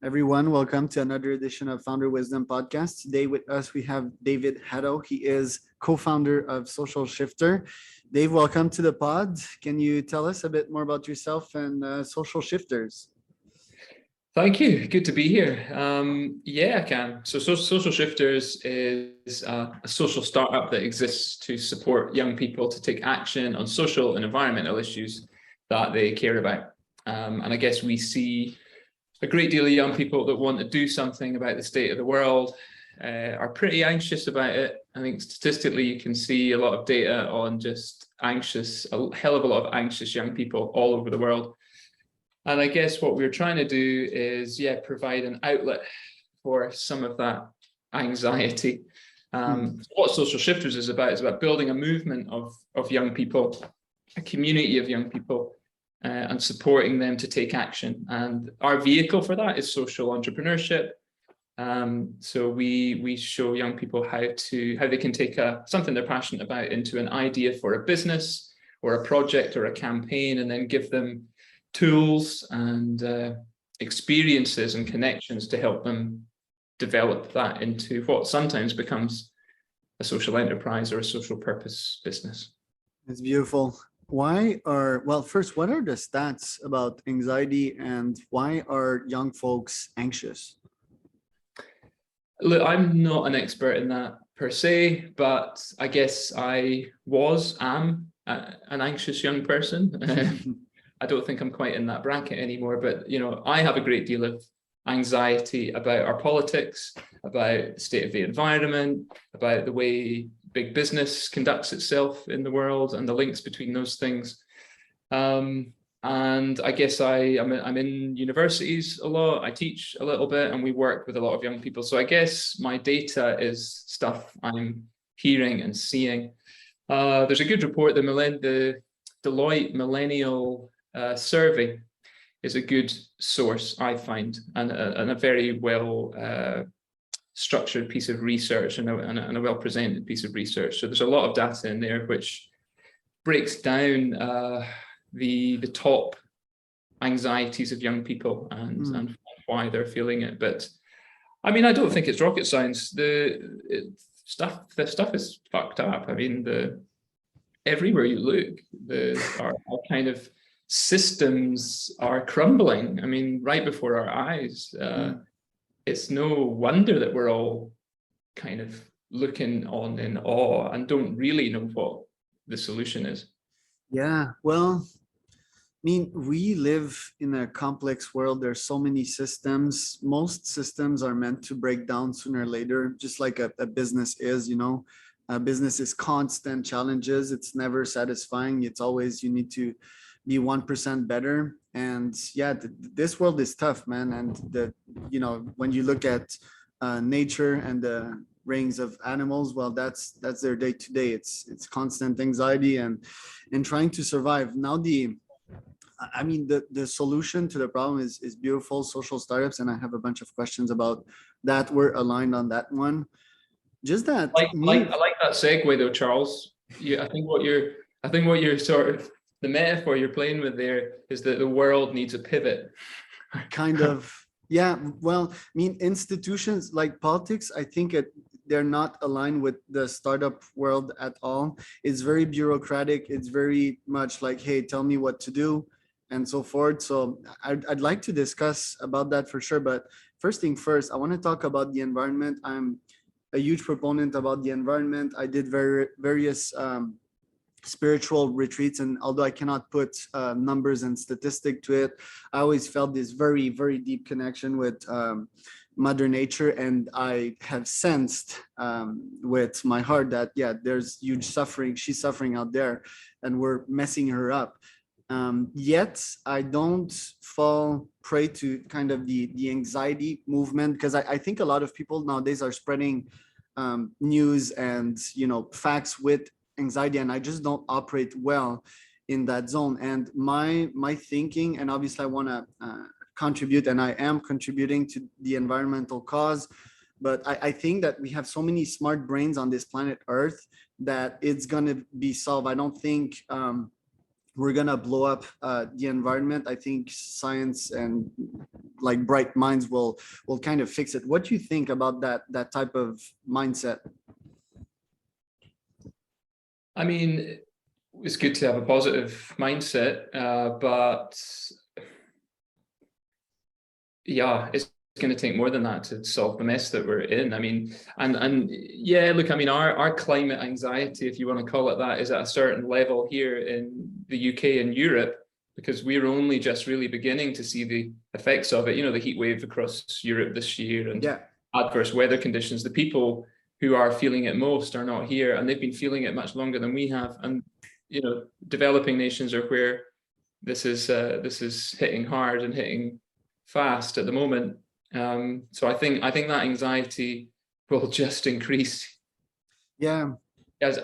Everyone, welcome to another edition of Founder Wisdom Podcast. Today with us, we have David Haddow. He is co-founder of Social Shifter. Dave, welcome to the pod. Can you tell us a bit more about yourself and Social Shifters? Thank you. Good to be here. Yeah, I can. So Social Shifters is a social startup that exists to support young people to take action on social and environmental issues that they care about. And I guess we see a great deal of young people that want to do something about the state of the world, are pretty anxious about it. I think statistically you can see a lot of data on just anxious, a hell of a lot of anxious young people all over the world. And I guess what we're trying to do is, provide an outlet for some of that anxiety. What Social Shifters is about building a movement of young people, a community of young people, and supporting them to take action. And our vehicle for that is social entrepreneurship. So we show young people how they can take something they're passionate about into an idea for a business or a project or a campaign, and then give them tools and experiences and connections to help them develop that into what sometimes becomes a social enterprise or a social purpose business. It's beautiful. First, what are the stats about anxiety and why are young folks anxious? Look, I'm not an expert in that per se, but I guess I am an anxious young person. I don't think I'm quite in that bracket anymore, but I have a great deal of anxiety about our politics, about the state of the environment, about the way big business conducts itself in the world and the links between those things. And I guess I'm in universities a lot, I teach a little bit, and we work with a lot of young people. So I guess my data is stuff I'm hearing and seeing. There's a good report, the Deloitte Millennial survey is a good source, I find, and a very well structured piece of research and a well presented piece of research. So there's a lot of data in there which breaks down the top anxieties of young people and why they're feeling it. But I mean, I don't think it's rocket science. The stuff is fucked up. I mean, everywhere you look, our kind of systems are crumbling. I mean, right before our eyes. It's no wonder that we're all kind of looking on in awe and don't really know what the solution is. Yeah, well, I mean, we live in a complex world. There's so many systems. Most systems are meant to break down sooner or later, just like a business is, A business is constant challenges. It's never satisfying. It's always, you need to be 1% better. And yeah, this world is tough, man. And when you look at nature and the range of animals, well, that's their day to day. It's constant anxiety and trying to survive. Now the solution to the problem is beautiful, social startups, and I have a bunch of questions about that. We're aligned on that one. Just that. I like that segue though, Charles. I think what you're sort of, the metaphor you're playing with there is that the world needs a pivot. Kind of, yeah. Well, I mean, institutions like politics, I think they're not aligned with the startup world at all. It's very bureaucratic. It's very much like, hey, tell me what to do, and so forth. So I'd like to discuss about that for sure. But first thing first, I want to talk about the environment. I'm a huge proponent about the environment. I did various spiritual retreats, and although I cannot put numbers and statistic to it, I always felt this very, very deep connection with Mother Nature, and I have sensed with my heart that there's huge suffering. She's suffering out there, and we're messing her up. Yet I don't fall prey to kind of the anxiety movement, because I think a lot of people nowadays are spreading news and facts with anxiety, and I just don't operate well in that zone. And my thinking, and obviously I want to contribute, and I am contributing to the environmental cause, but I think that we have so many smart brains on this planet Earth that it's going to be solved. I don't think we're gonna blow up the environment. I think science and like bright minds will kind of fix it. What do you think about that type of mindset? I mean, it's good to have a positive mindset, but yeah, it's going to take more than that to solve the mess that we're in. I mean, and yeah, look, I mean, our climate anxiety, if you want to call it that, is at a certain level here in the UK and Europe, because we're only just really beginning to see the effects of it. You know, the heat wave across Europe this year and Yeah, adverse weather conditions. The people who are feeling it most are not here, and they've been feeling it much longer than we have. And you know, developing nations are where this is hitting hard and hitting fast at the moment. So I think that anxiety will just increase yeah, as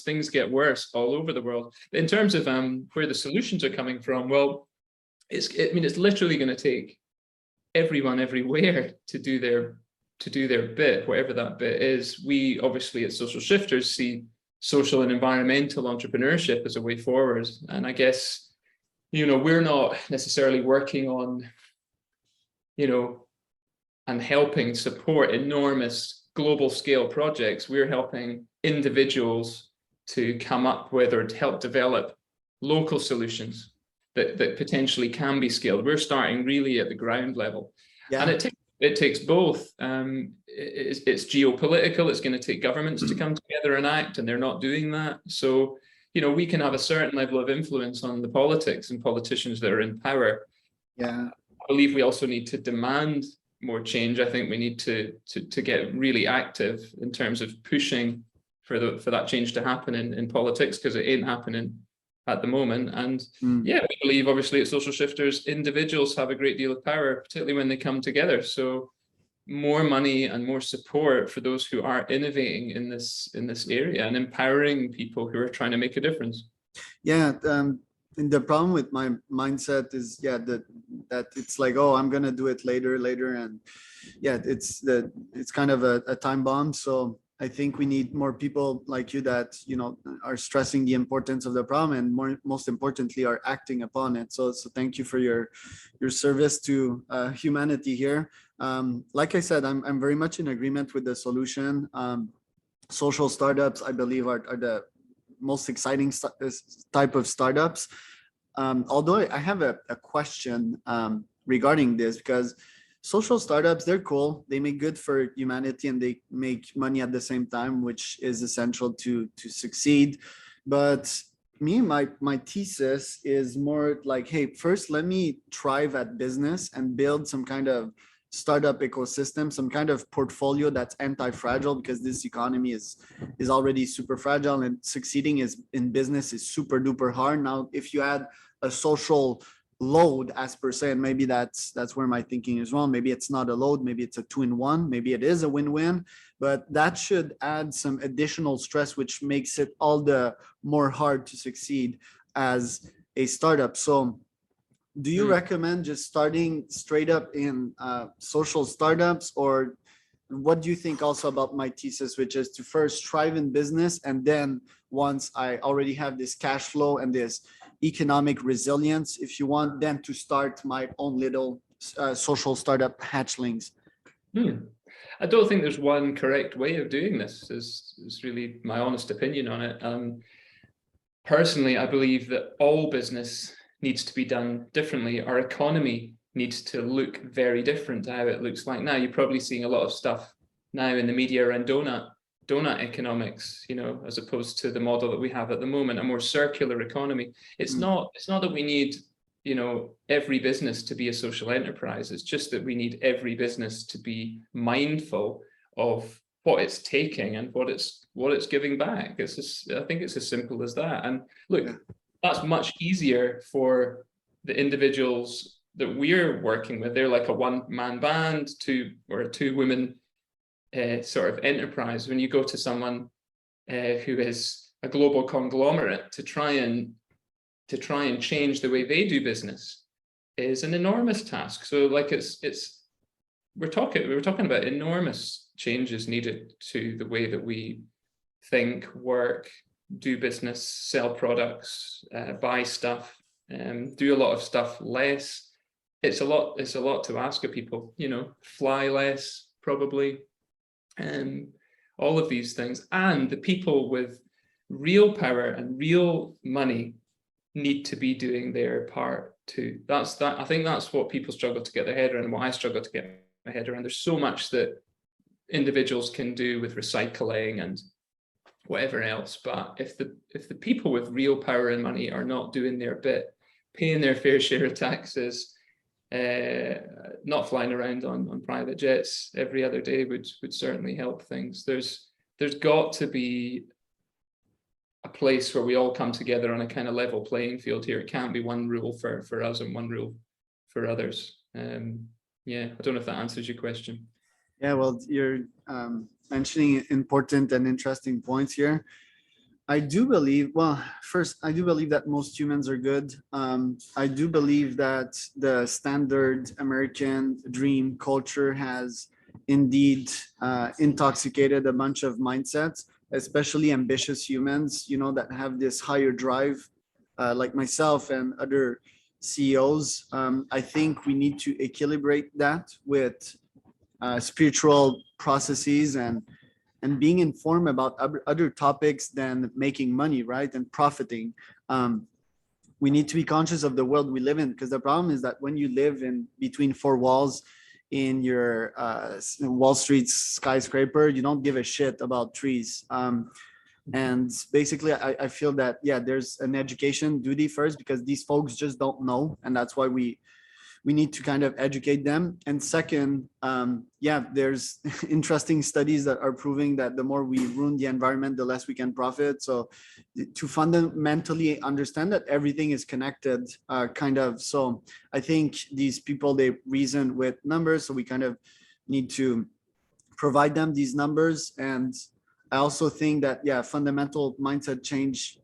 things get worse all over the world. In terms of where the solutions are coming from, well, I mean, it's literally going to take everyone everywhere to do their bit, whatever that bit is. We obviously at Social Shifters see social and environmental entrepreneurship as a way forward, and I guess, you know, we're not necessarily working on, you know, and helping support enormous global scale projects. We're helping individuals to come up with or to help develop local solutions that potentially can be scaled. We're starting really at the ground level. And yeah, it takes both. It's geopolitical. It's going to take governments to come together and act, and they're not doing that. So, you know, we can have a certain level of influence on the politics and politicians that are in power. yeah. I believe we also need to demand more change. I think we need to get really active in terms of pushing for that change to happen in politics, because it ain't happening at the moment. And Mm. yeah, we believe obviously at Social Shifters, individuals have a great deal of power, particularly when they come together. So more money and more support for those who are innovating in this area and empowering people who are trying to make a difference. Yeah, and the problem with my mindset is, yeah, that it's like, oh, I'm gonna do it later, and yeah, it's kind of a time bomb. So I think we need more people like you that, you know, are stressing the importance of the problem, and most importantly are acting upon it. So thank you for your service to humanity here. Like I said, I'm very much in agreement with the solution. Social startups, I believe, are the most exciting type of startups. Although I have a question regarding this, because social startups, they're cool. They make good for humanity and they make money at the same time, which is essential to succeed. But my thesis is more like, hey, first let me thrive at business and build some kind of startup ecosystem, some kind of portfolio that's anti-fragile, because this economy is already super fragile, and succeeding is in business is super duper hard. Now, if you add a social load as per se, and maybe that's where my thinking is wrong. Maybe it's not a load, maybe it's a 2-in-1, maybe it is a win-win, but that should add some additional stress, which makes it all the more hard to succeed as a startup. So do you recommend just starting straight up in social startups, or what do you think also about my thesis, which is to first thrive in business, and then once I already have this cash flow and this economic resilience, if you want, then to start my own little social startup hatchlings? I don't think there's one correct way of doing this, is really my honest opinion on it. Personally, I believe that all business needs to be done differently. Our economy needs to look very different to how it looks like now. You're probably seeing a lot of stuff now in the media around donut economics, you know, as opposed to the model that we have at the moment, a more circular economy. It's not that we need, you know, every business to be a social enterprise. It's just that we need every business to be mindful of what it's taking and what it's giving back. It's just, I think it's as simple as that. And look, that's much easier for the individuals that we're working with. They're like a one-man band, or a two-women sort of enterprise. When you go to someone who is a global conglomerate, to try and change the way they do business is an enormous task. So like we're talking about enormous changes needed to the way that we think, work, do business, sell products, buy stuff, do a lot of stuff less. It's a lot to ask of people, you know, fly less, probably, all of these things. And the people with real power and real money need to be doing their part too. I think that's what people struggle to get their head around, what I struggle to get my head around. There's so much that individuals can do with recycling and whatever else, but if the people with real power and money are not doing their bit, paying their fair share of taxes, not flying around on private jets every other day would certainly help things. There's got to be a place where we all come together on a kind of level playing field here. It can't be one rule for us and one rule for others. Yeah, I don't know if that answers your question. Yeah, well, you're mentioning important and interesting points here. I do believe, well, first, I do believe that most humans are good. I do believe that the standard American dream culture has indeed intoxicated a bunch of mindsets, especially ambitious humans, you know, that have this higher drive, like myself and other CEOs. I think we need to equilibrate that with spiritual processes and being informed about other topics than making money, right, and profiting. We need to be conscious of the world we live in, because the problem is that when you live in between four walls in your Wall Street skyscraper, you don't give a shit about trees. And basically, I feel that, yeah, there's an education duty first, because these folks just don't know, and that's why we need to kind of educate them. And second, yeah, there's interesting studies that are proving that the more we ruin the environment, the less we can profit. So to fundamentally understand that everything is connected, kind of. So I think these people, they reason with numbers. So we kind of need to provide them these numbers. And I also think that, yeah, fundamental mindset change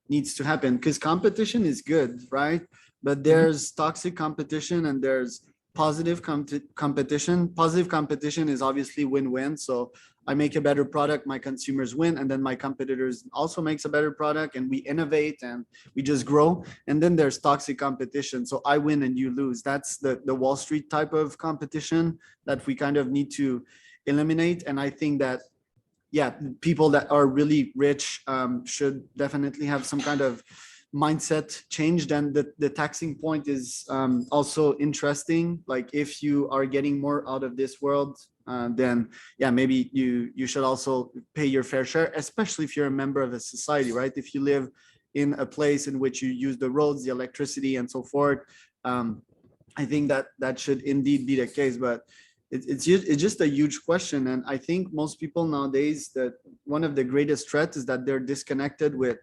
needs to happen, because competition is good, right? But there's toxic competition and there's positive competition. Positive competition is obviously win-win. So I make a better product, my consumers win, and then my competitors also makes a better product, and we innovate and we just grow. And then there's toxic competition. So I win and you lose. That's the Wall Street type of competition that we kind of need to eliminate. And I think that, yeah, people that are really rich should definitely have some kind of mindset changed. And the taxing point is also interesting. Like, if you are getting more out of this world, then yeah, maybe you should also pay your fair share, especially if you're a member of a society, right? If you live in a place in which you use the roads, the electricity, and so forth, I think that should indeed be the case. But it's just a huge question. And I think most people nowadays, that one of the greatest threats is that they're disconnected with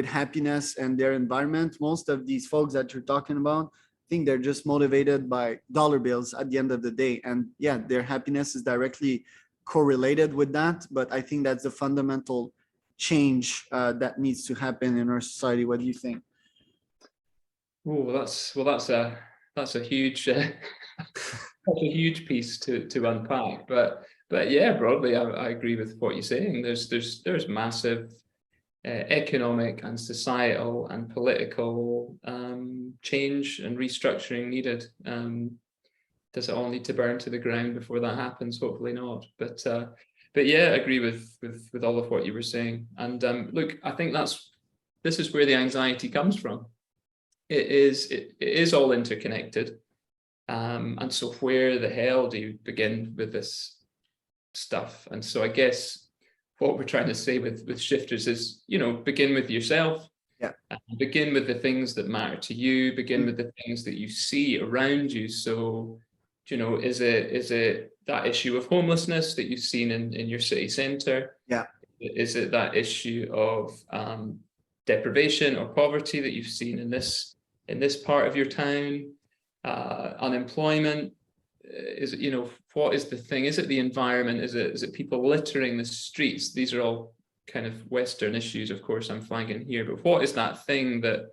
happiness and their environment. Most of these folks that you're talking about, I think they're just motivated by dollar bills at the end of the day. And yeah, their happiness is directly correlated with that. But I think that's the fundamental change that needs to happen in our society. What do you think? Oh, that's a huge that's a huge piece to unpack. But yeah, broadly, I agree with what you're saying. There's massive economic and societal and political change and restructuring needed. Does it all need to burn to the ground before that happens? Hopefully not. But yeah, I agree with all of what you were saying. And look, I think this is where the anxiety comes from. It is all interconnected. And so where the hell do you begin with this stuff? And so I guess what we're trying to say with Shifters is, you know, begin with yourself. Yeah. Begin with the things that matter to you. Begin with the things that you see around you. So, you know, is it that issue of homelessness that you've seen in your city centre? Yeah. Is it that issue of deprivation or poverty that you've seen in this part of your town? Unemployment? Is it, you know, what is the thing? Is it the environment? Is it people littering the streets? These are all kind of Western issues, of course, I'm flagging here, but what is that thing that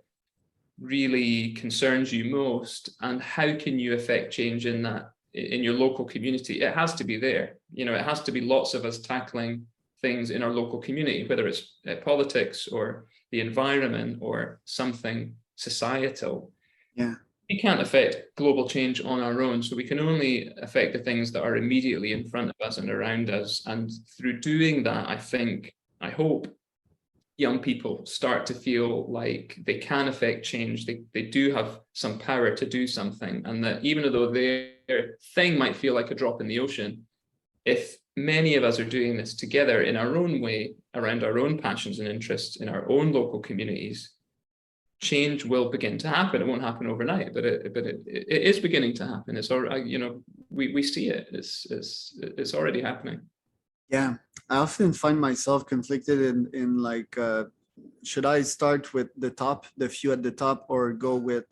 really concerns you most, and how can you affect change in that, in your local community? It has to be there. You know, it has to be lots of us tackling things in our local community, whether it's politics or the environment or something societal. Yeah. We can't affect global change on our own, so we can only affect the things that are immediately in front of us and around us. And through doing that, I hope young people start to feel like they can affect change. They do have some power to do something, and that even though their thing might feel like a drop in the ocean, if many of us are doing this together in our own way, around our own passions and interests in our own local communities, change will begin to happen. It won't happen overnight, but it is beginning to happen. It's already, we see it. It's already happening. Yeah, I often find myself conflicted in like, should I start with the few at the top, or go with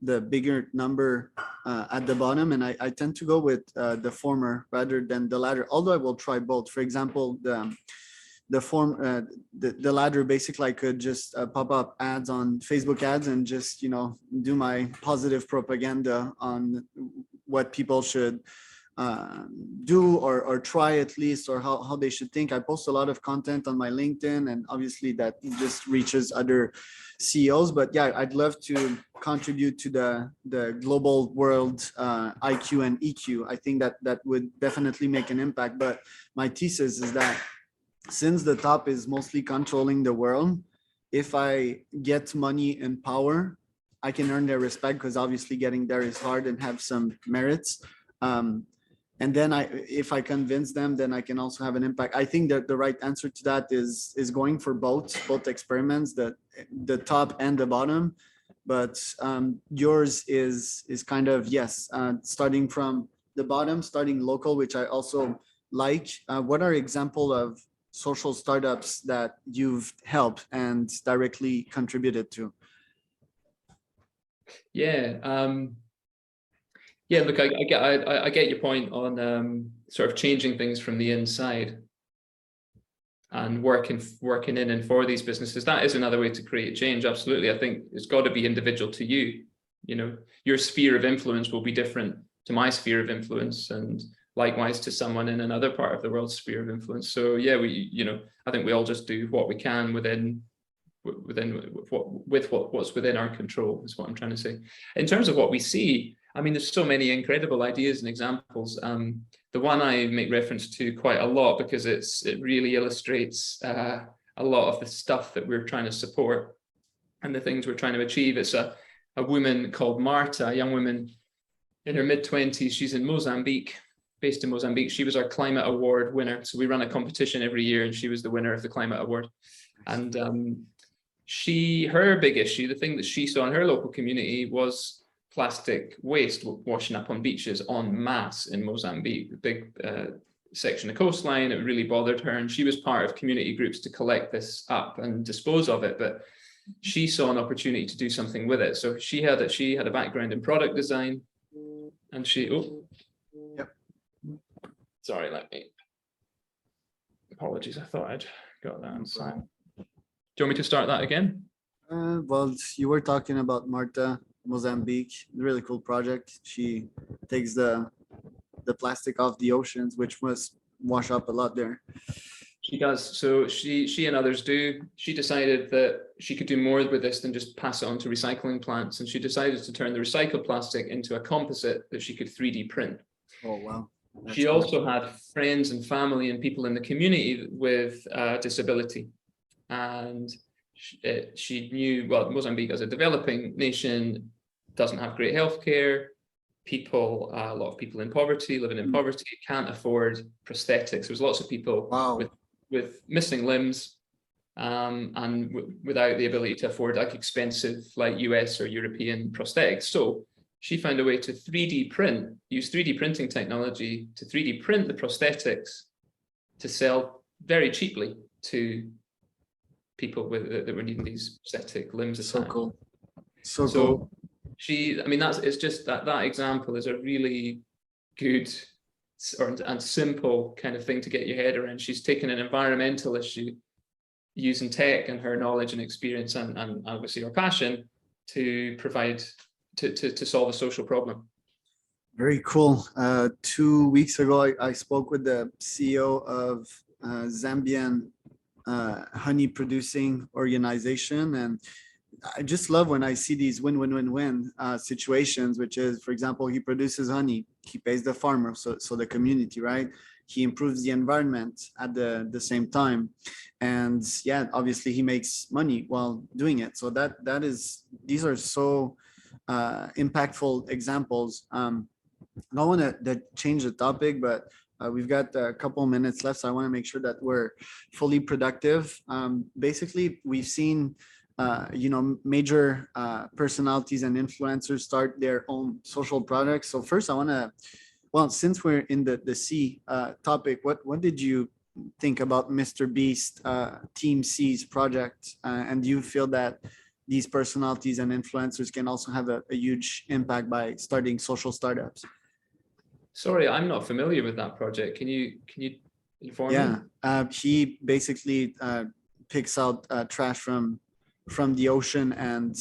the bigger number at the bottom? And I tend to go with the former rather than the latter, although I will try both. For example, the latter, basically I could just pop up ads on Facebook ads and just do my positive propaganda on what people should do or try at least, or how they should think. I post a lot of content on my LinkedIn, and obviously that just reaches other CEOs. But yeah, I'd love to contribute to the global world IQ and EQ. I think that would definitely make an impact. But my thesis is that since the top is mostly controlling the world, if I get money and power, I can earn their respect, because obviously getting there is hard and have some merits. And then if I convince them, then I can also have an impact. I think that the right answer to that is going for both experiments, the top and the bottom. But yours is kind of, yes, starting from the bottom, starting local, which I also like. What are example of social startups that you've helped and directly contributed to? Yeah, look, I get your point on sort of changing things from the inside and working in and for these businesses. That is another way to create change. Absolutely. I think it's got to be individual to you. Your sphere of influence will be different to my sphere of influence, and likewise to someone in another part of the world's sphere of influence. So yeah, I think we all just do what we can what's within our control, is what I'm trying to say. In terms of what we see, I mean, there's so many incredible ideas and examples. The one I make reference to quite a lot, because it really illustrates a lot of the stuff that we're trying to support and the things we're trying to achieve. It's a woman called Marta, a young woman in her mid-20s. She's in Mozambique, based in Mozambique. She was our climate award winner. So we run a competition every year, and she was the winner of the climate award. And her big issue, the thing that she saw in her local community, was plastic waste washing up on beaches en masse in Mozambique. A big section of coastline. It really bothered her, and she was part of community groups to collect this up and dispose of it. But she saw an opportunity to do something with it. So she had a background in product design, and sorry, apologies, I thought I'd got that on silent. Do you want me to start that again? Well, you were talking about Marta, Mozambique, really cool project. She takes the plastic off the oceans, which must wash up a lot there. She does. So she and others do. She decided that she could do more with this than just pass it on to recycling plants, and she decided to turn the recycled plastic into a composite that she could 3D print. Oh wow! That's she cool. also had friends and family and people in the community with disability, and she knew, well, Mozambique as a developing nation doesn't have great healthcare. A lot of people in poverty, living in poverty, can't afford prosthetics. There's lots of people with missing limbs and without the ability to afford like expensive like US or European prosthetics. So she found a way to 3D print, use 3D printing technology to 3D print the prosthetics to sell very cheaply to people that were needing these prosthetic limbs attached. So cool. It's just that example is a really good and simple kind of thing to get your head around. She's taken an environmental issue using tech and her knowledge and experience and obviously her passion to provide to solve a social problem. Very cool. 2 weeks ago, I spoke with the CEO of Zambian honey producing organization. And I just love when I see these win-win-win-win situations, which is, for example, he produces honey, he pays the farmer, so the community, right? He improves the environment at the same time, and yeah, obviously he makes money while doing it. So these are so impactful examples. I don't want to change the topic, but we've got a couple minutes left, so I want to make sure that we're fully productive. Basically, we've seen major personalities and influencers start their own social products. So first, I want to, well, since we're in the C topic, what did you think about Mr. Beast Team C's project? And do you feel that these personalities and influencers can also have a huge impact by starting social startups? Sorry, I'm not familiar with that project. Can you inform me? Yeah, he basically picks out trash from the ocean and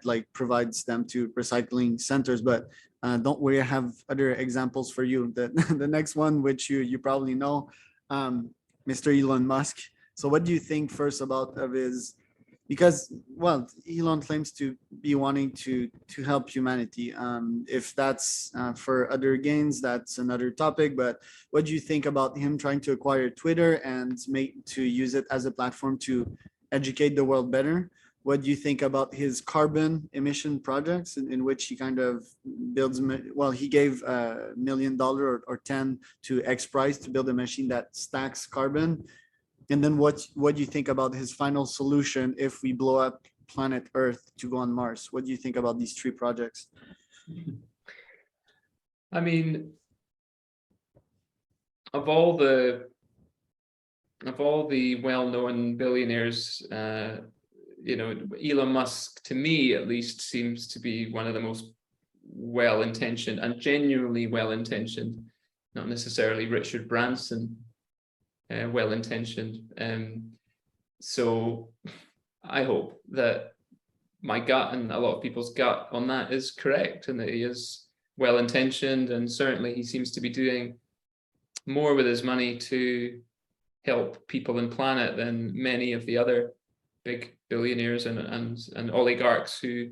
like provides them to recycling centers. But don't worry, I have other examples for you. The next one, which you probably know, Mr. Elon Musk. So what do you think first about of his, because well, Elon claims to be wanting to help humanity. If that's for other gains, that's another topic. But what do you think about him trying to acquire Twitter and to use it as a platform to educate the world better? What do you think about his carbon emission projects in which he kind of builds, well, he gave $1 million or 10 to X Prize to build a machine that stacks carbon? And then what do you think about his final solution if we blow up planet Earth to go on Mars? What do you think about these three projects? I mean, of all the well-known billionaires, Elon Musk, to me at least, seems to be one of the most well-intentioned and genuinely well-intentioned, not necessarily Richard Branson well-intentioned. So I hope that my gut and a lot of people's gut on that is correct, and that he is well-intentioned, and certainly he seems to be doing more with his money to help people and planet than many of the other big billionaires and oligarchs who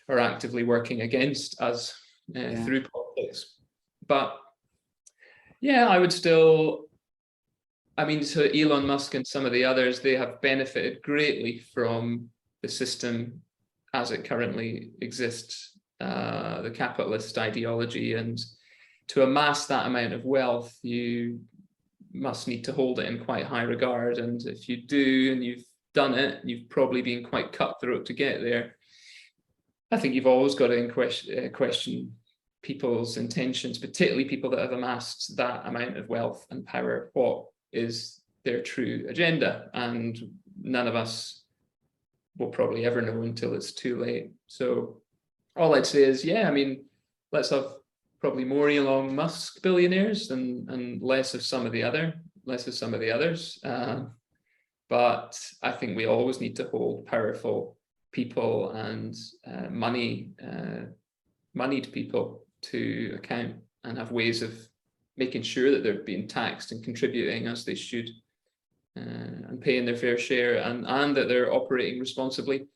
are actively working against us through politics. But yeah, I would still, I mean, so Elon Musk and some of the others, they have benefited greatly from the system as it currently exists, the capitalist ideology. And to amass that amount of wealth, you must need to hold it in quite high regard. And if you do, and you've done it, you've probably been quite cutthroat to get there. I think you've always got to question people's intentions, particularly people that have amassed that amount of wealth and power. What is their true agenda? And none of us will probably ever know until it's too late. So all I'd say is, yeah, I mean, let's have probably more Elon Musk billionaires and less of some of the others. But I think we always need to hold powerful people and moneyed people to account, and have ways of making sure that they're being taxed and contributing as they should, and paying their fair share, and that they're operating responsibly.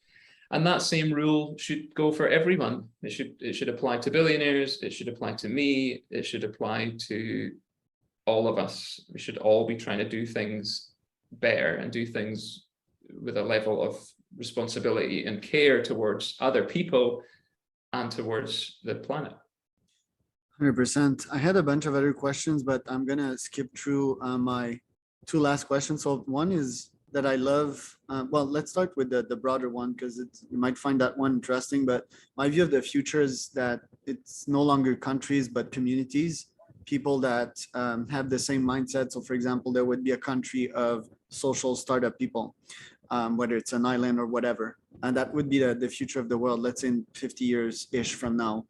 And that same rule should go for everyone. It should apply to billionaires. It should apply to me. It should apply to all of us. We should all be trying to do things better and do things with a level of responsibility and care towards other people and towards the planet. 100%. I had a bunch of other questions, but I'm gonna skip through my two last questions. So one is that I love, well, let's start with the broader one, because you might find that one interesting. But my view of the future is that it's no longer countries, but communities, people that have the same mindset. So for example, there would be a country of social startup people, whether it's an island or whatever. And that would be the future of the world, let's say in 50 years-ish from now.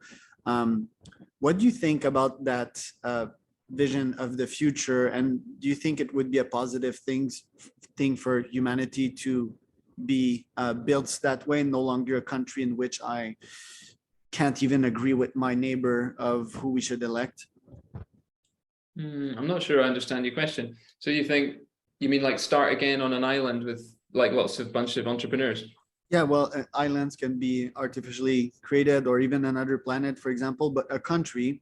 What do you think about that vision of the future? And do you think it would be a positive thing for humanity to be built that way, no longer a country in which I can't even agree with my neighbor of who we should elect? I'm not sure I understand your question. So you think You mean like start again on an island with like lots of bunch of entrepreneurs? Yeah, well, islands can be artificially created or even another planet, for example, but a country,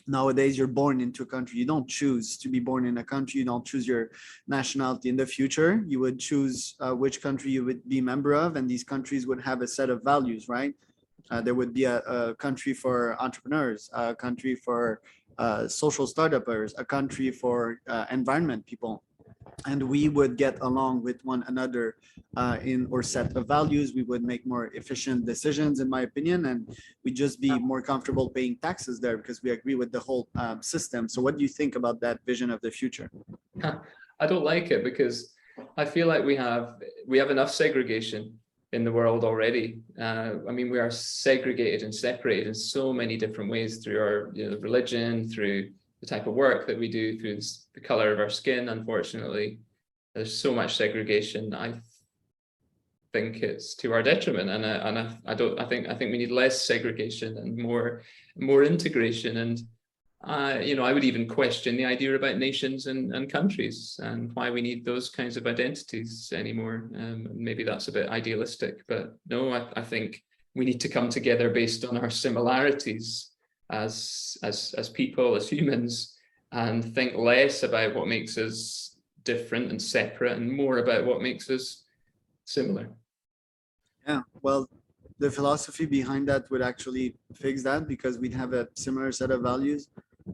nowadays you're born into a country. You don't choose to be born in a country. You don't choose your nationality. In the future, you would choose which country you would be member of, and these countries would have a set of values, right? There would be a country for entrepreneurs, a country for social startuppers, a country for environment people, and we would get along with one another in or set of values. We would make more efficient decisions, in my opinion, and we just be more comfortable paying taxes there because we agree with the whole system. So what do you think about that vision of the future? I don't like it because I feel like we have enough segregation in the world already. I mean, we are segregated and separated in so many different ways through our religion, through the type of work that we do, through the color of our skin. Unfortunately, there's so much segregation. I think it's to our detriment, and I don't. I think we need less segregation and more integration. And I would even question the idea about nations and countries and why we need those kinds of identities anymore. Maybe that's a bit idealistic, but no, I think we need to come together based on our similarities as people, as humans, and think less about what makes us different and separate and more about what makes us similar. Yeah, well, the philosophy behind that would actually fix that because we'd have a similar set of values.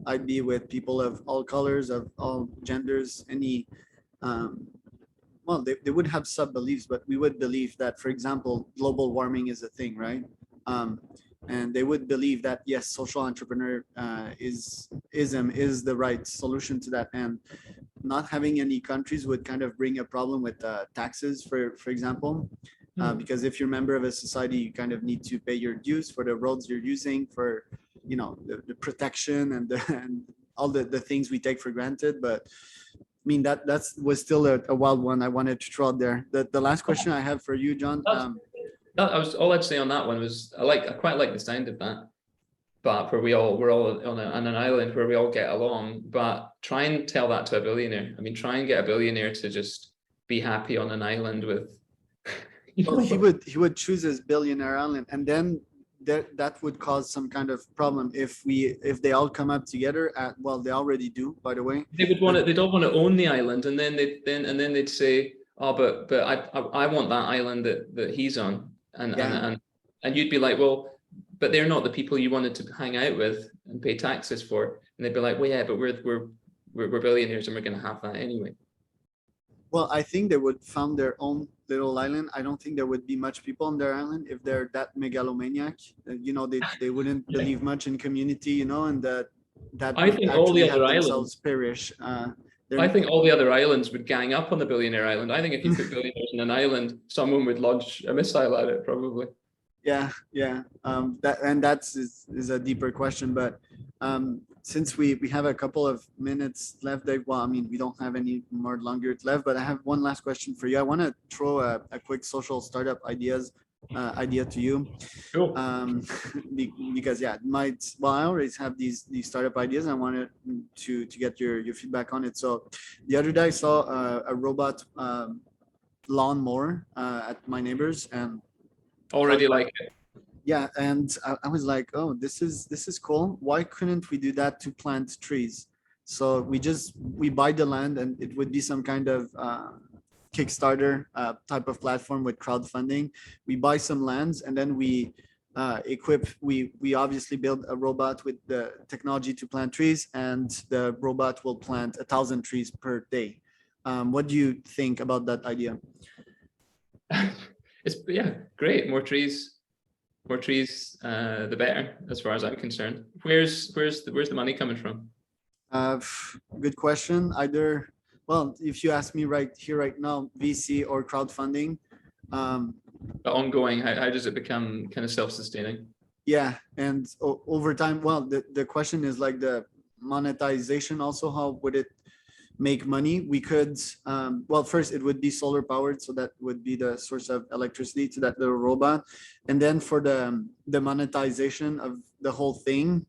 I'd be with people of all colors, of all genders, any, well, they would have sub beliefs, but we would believe that, for example, global warming is a thing, right? And they would believe that, yes, social entrepreneur ism is the right solution to that. And not having any countries would kind of bring a problem with taxes, for example. Because if you're a member of a society, you kind of need to pay your dues for the roads you're using, for the protection and all the things we take for granted. But I mean that was still a wild one I wanted to throw out there. The last question I have for you, John. All I'd say on that one was I quite like the sound of that, but we're all on an island where we all get along. But try and tell that to a billionaire. I mean, try and get a billionaire to just be happy on an island with. Well, he would choose his billionaire island, and then that would cause some kind of problem if they all come up together. Well, they already do, by the way. They'd all want to own the island, and then they'd say, oh, but I want that island that he's on, and you'd be like, well, but they're not the people you wanted to hang out with and pay taxes for, and they'd be like, well, yeah, but we're billionaires and we're going to have that anyway. Well, I think they would found their own little island. I don't think there would be much people on their island if they're that megalomaniac. They wouldn't believe much in community, and that I think all the other islands perish. I think all the other islands would gang up on the billionaire island. I think if you put billionaires in an island, someone would launch a missile at it, probably. Yeah. That is a deeper question, but since we have a couple of minutes left, Dave, well, I mean, we don't have any more longer left, but I have one last question for you. I want to throw a quick social startup idea to you. Cool. Because I already have these startup ideas. I wanted to get your feedback on it. So the other day I saw a robot lawnmower at my neighbor's, and already like it. Yeah, and I was like, oh, this is cool. Why couldn't we do that to plant trees? So we buy the land, and it would be some kind of Kickstarter type of platform with crowdfunding. We buy some lands, and then we obviously build a robot with the technology to plant trees, and the robot will plant 1,000 trees per day. What do you think about that idea? It's great. More trees, the better, as far as I'm concerned. Where's the money coming from? Good question. Either, well, if you ask me right here, right now, VC or crowdfunding. But ongoing, how does it become kind of self-sustaining? Yeah, and over time, well, the question is like the monetization also. How would it make money? We could, well, first it would be solar powered, so that would be the source of electricity to that little robot. And then for the monetization of the whole thing,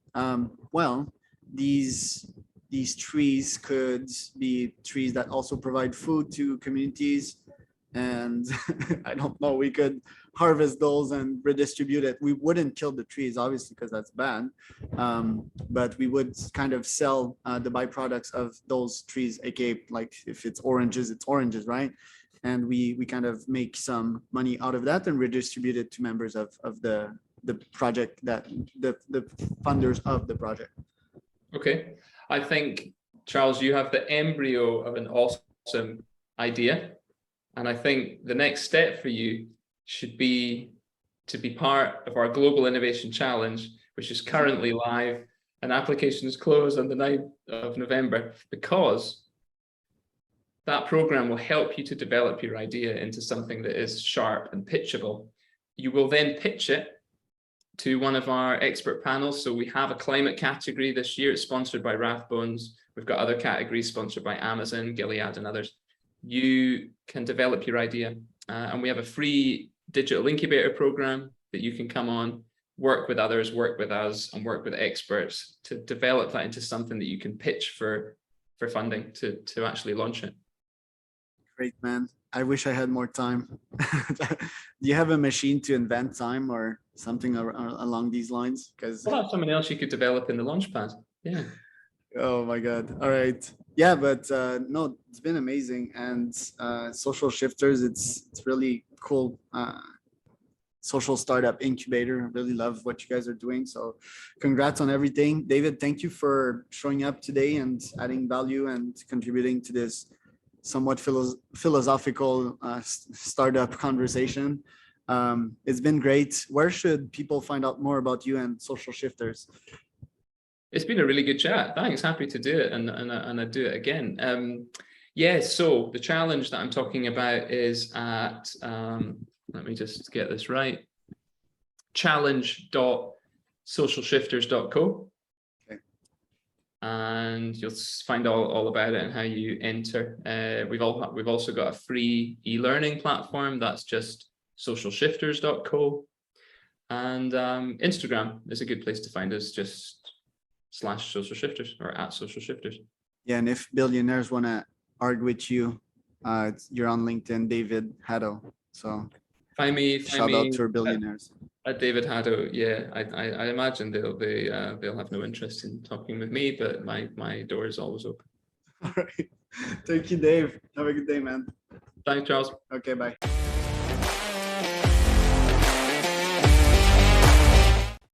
well, these these trees could be trees that also provide food to communities. And I don't know, we could harvest those and redistribute it. We wouldn't kill the trees, obviously, because that's bad. But we would kind of sell the byproducts of those trees, aka like if it's oranges, right? And we kind of make some money out of that and redistribute it to members of the project, that the funders of the project. Okay. I think, Charles, you have the embryo of an awesome idea. And I think the next step for you should be to be part of our Global Innovation Challenge, which is currently live, and applications close on the 9th of November, because that program will help you to develop your idea into something that is sharp and pitchable. You will then pitch it to one of our expert panels. So we have a climate category this year. It's sponsored by Rathbones. We've got other categories sponsored by Amazon, Gilead, and others. You can develop your idea. And we have a free digital incubator program that you can come on, work with others, work with us, and work with experts to develop that into something that you can pitch for funding to actually launch it. Great, man. I wish I had more time. Do you have a machine to invent time or something along these lines? Because Well, that's something else you could develop in the Launchpad. Yeah. oh my God. All right. Yeah, but no, it's been amazing. And Social Shifters, it's really cool. Social startup incubator. I really love what you guys are doing. So congrats on everything. David, thank you for showing up today and adding value and contributing to this somewhat philosophical startup conversation. It's been great. Where should people find out more about you and Social Shifters? It's been a really good chat. Thanks. Happy to do it, and I'd do it again. Yeah, so the challenge that I'm talking about is at, let me just get this right, challenge.socialshifters.co. Okay. And you'll find all about it and how you enter. We've also got a free e-learning platform that's just socialshifters.co. And Instagram is a good place to find us, just /socialshifters or @socialshifters. Yeah, and if billionaires want to argue with you, you're on LinkedIn, David Haddow. So find me out for billionaires at David Haddow. Yeah, I imagine they'll have no interest in talking with me, but my door is always open. All right. Thank you, Dave. Have a good day, man. Thanks, Charles. Okay, bye.